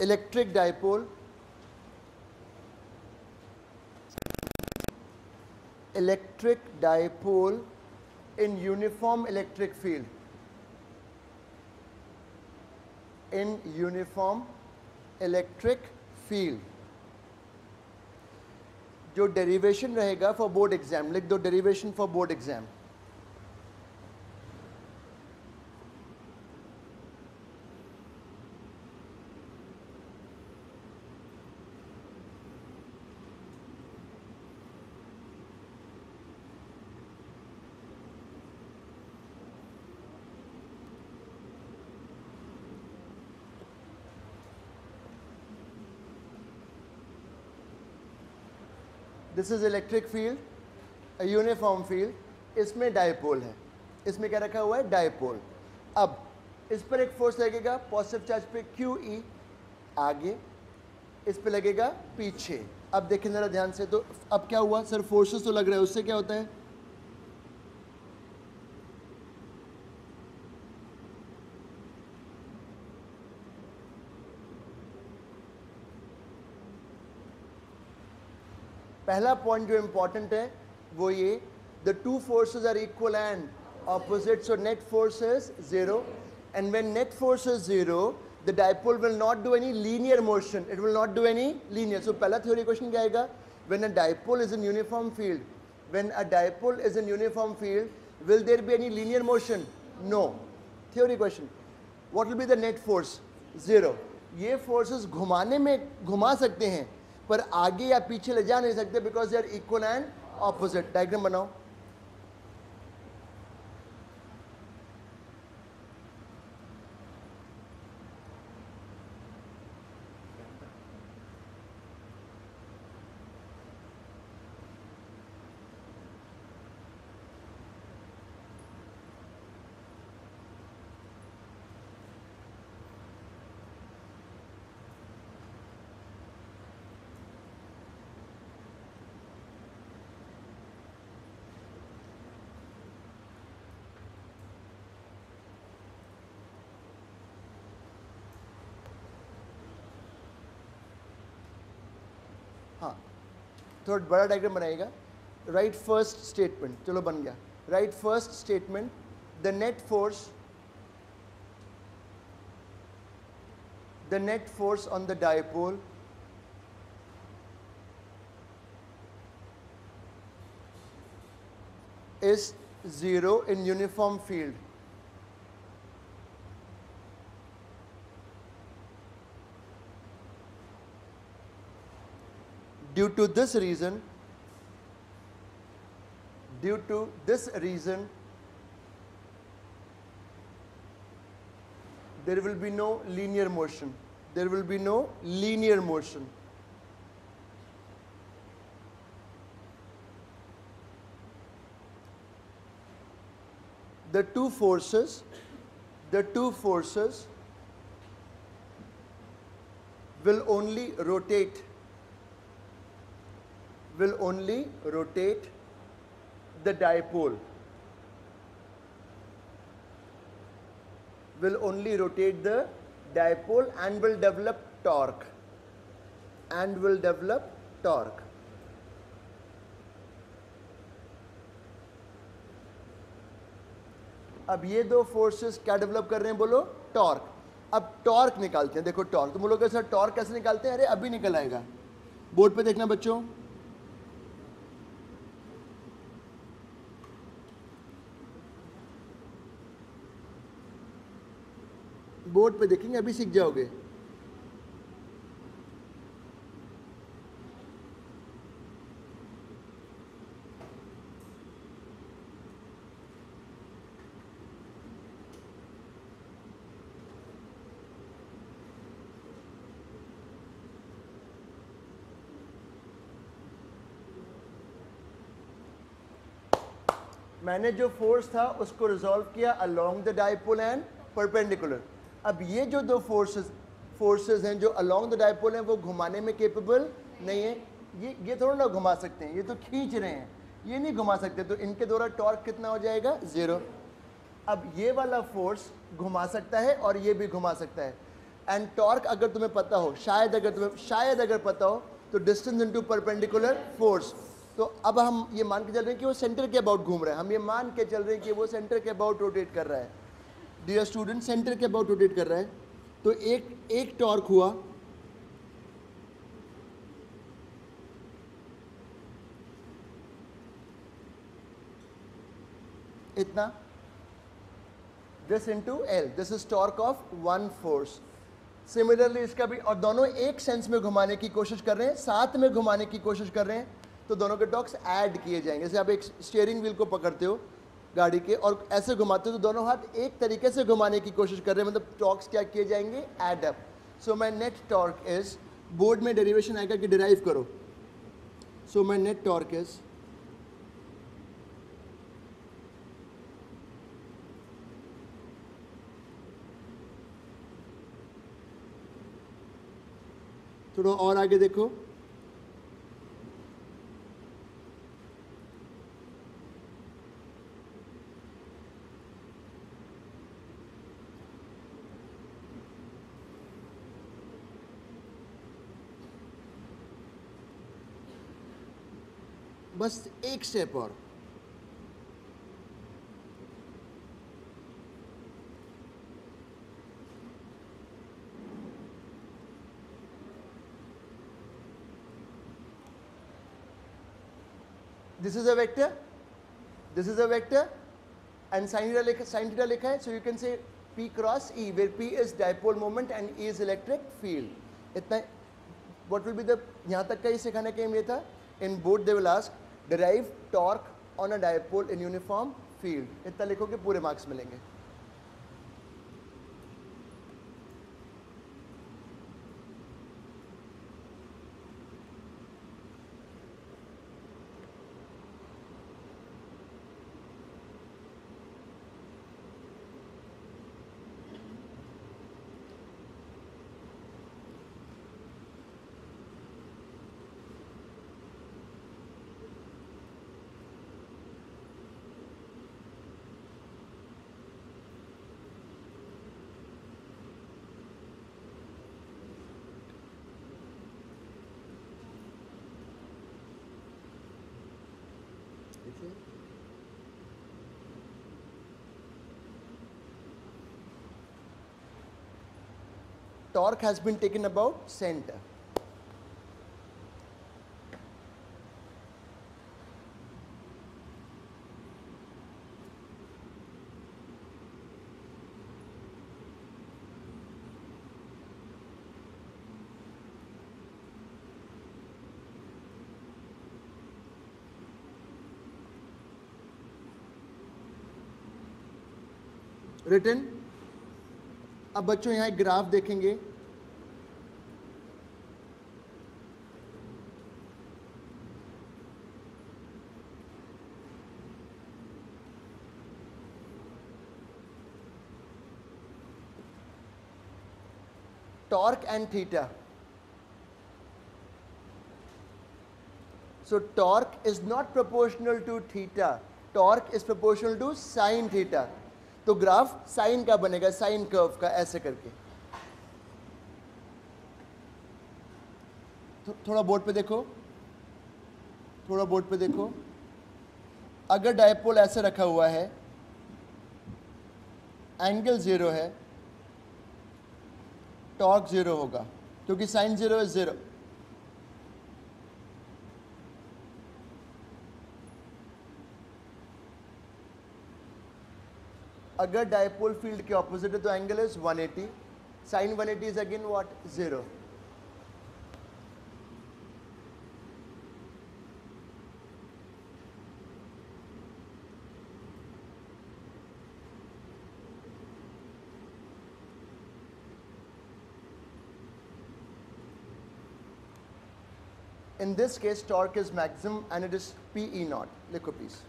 Electric dipole, electric dipole in uniform electric field, in uniform electric field. जो derivation रहेगा for board exam, लिख दो derivation for board exam. This is electric field, a uniform field, इसमें dipole है, इसमें क्या रखा हुआ है, डाइपोल. अब इस पर एक फोर्स लगेगा पॉजिटिव चार्ज पे QE आगे, इस पे लगेगा पीछे. अब देखें जरा ध्यान से, तो अब क्या हुआ सर, फोर्सेस तो लग रहे हैं, उससे क्या होता है, पहला पॉइंट जो इंपॉर्टेंट है वो ये, the two forces are equal and opposite, so net force is 0, and when net force is 0 the dipole will not do any linear motion, it will not do any linear. So पहला theory question क्या आएगा, when a dipole is in uniform field, when a dipole is in uniform field will there be any linear motion, no. Theory question, what will be the net force, 0. ये forces घुमाने में घुमा सकते हैं पर आगे या पीछे ले जा नहीं सकते, because they are equal and opposite. Diagram बनाओ. हाँ, थोड़ा बड़ा डायग्राम बनाएगा. राइट फर्स्ट स्टेटमेंट, चलो बन गया. Right first statement, the net force on the dipole is 0 in uniform field. Due to this reason, there will be no linear motion. There will be no linear motion. The two forces will only rotate the dipole, and will develop torque. अब ये दो forces क्या develop कर रहे हैं, बोलो, torque. अब torque निकालते हैं. देखो टॉर्क, तुम लोग सर टॉर्क कैसे निकालते हैं, अरे अभी निकल आएगा. बोर्ड पे देखना बच्चों, बोर्ड पे देखेंगे, अभी सीख जाओगे. मैंने जो फोर्स था उसको रिजॉल्व किया along the dipole and perpendicular. अब ये जो दो फोर्सेस हैं जो अलोंग द डाइपोल हैं वो घुमाने में केपेबल नहीं है. ये थोड़ा ना घुमा सकते हैं, ये तो खींच रहे हैं, ये नहीं घुमा सकते. तो इनके द्वारा टॉर्क कितना हो जाएगा, 0. अब ये वाला फोर्स घुमा सकता है और ये भी घुमा सकता है. एंड टॉर्क अगर तुम्हें पता हो, शायद अगर पता हो, तो डिस्टेंस इनटू परपेंडिकुलर फोर्स। तो अब हम ये मान के चल रहे हैं कि वो सेंटर के अबाउट घूम रहा है, हम ये मान के चल रहे हैं कि वो सेंटर के अबाउट रोटेट कर रहा है। डियर स्टूडेंट, सेंटर के अबाउट रोटेट कर रहा है। तो एक टॉर्क हुआ, इतना, this into L, this is torque of one force. Similarly इसका भी, और दोनों एक सेंस में घुमाने की कोशिश कर रहे हैं, साथ में घुमाने की कोशिश कर रहे हैं, तो दोनों के टॉर्क्स ऐड किए जाएंगे। जैसे आप एक स्टीयरिंग व्हील को पकड़ते हो गाड़ी के और ऐसे घुमाते हो, तो दोनों हाथ एक तरीके से घुमाने की कोशिश कर रहे हैं, मतलब टॉर्क्स क्या किए जाएंगे, add up. So my net torque is, board में डेरिवेशन आएगा कि डिराइव करो। सो माई नेट टॉर्क इज थोड़ा और आगे देखो, बस एक स्टेप और। This is a vector, this is a vector, and sin theta लिखा है, so you can say P cross E, where P is dipole moment and E is electric field. इतना, what will be the, यहाँ तक का ही सिखाने का M ये था। In board they will ask, derive torque on a dipole in uniform field. इतना लिखोगे पूरे मार्क्स मिलेंगे। Torque has been taken about center. Written. अब बच्चों यहाँ एक ग्राफ देखेंगे, torque and theta. So torque is not proportional to theta, torque is proportional to sin theta. तो ग्राफ साइन का बनेगा, साइन कर्व का, ऐसे करके। थोड़ा बोर्ड पे देखो, थोड़ा बोर्ड पे देखो। अगर डायपोल ऐसे रखा हुआ है, एंगल 0 है, टॉर्क 0 होगा, क्योंकि साइन 0 है 0। अगर डायपोल फील्ड के ऑपोजिट है तो angle is 180, sine 180 is again what, 0। In this case torque is maximum and it is PE naught. लिखो प्लीज।